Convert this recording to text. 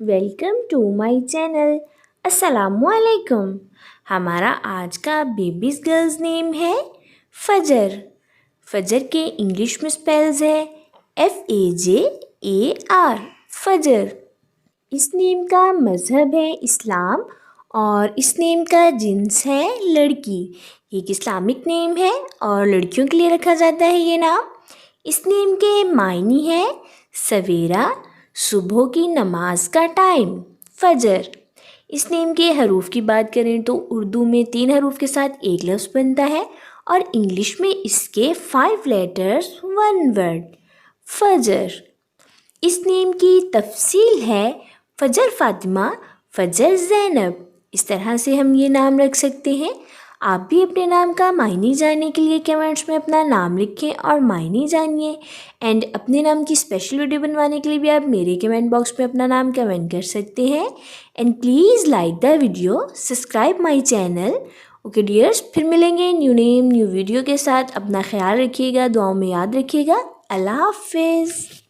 Welcome to my channel. السلام علیکم. ہمارا آج کا بیبیز گرلز نیم ہے فجر. فجر کے انگلش میں سپیلز ہے FAJAR فجر. اس نیم کا مذہب ہے اسلام اور اس نیم کا جنس ہے لڑکی. یہ ایک اسلامک نیم ہے اور لڑکیوں کے لیے رکھا جاتا ہے یہ نام. اس نیم کے معنی ہے سویرا، صبح کی نماز کا ٹائم، فجر. اس نیم کے حروف کی بات کریں تو اردو میں 3 حروف کے ساتھ ایک لفظ بنتا ہے اور انگلش میں اس کے 5 لیٹرز 1 ورڈ، فجر. اس نیم کی تفصیل ہے فجر فاطمہ، فجر زینب. اس طرح سے ہم یہ نام رکھ سکتے ہیں. آپ بھی اپنے نام کا معنی جاننے کے لیے کمنٹس میں اپنا نام لکھیں اور معنی جانیے. اینڈ اپنے نام کی اسپیشل ویڈیو بنوانے کے لیے بھی آپ میرے کمنٹ باکس میں اپنا نام کمنٹ کر سکتے ہیں. And please like the video, subscribe my channel. Okay dears, پھر ملیں گے نیو نیم نیو ویڈیو کے ساتھ. اپنا خیال رکھیے گا، دعاؤں میں یاد رکھیے گا. اللہ حافظ.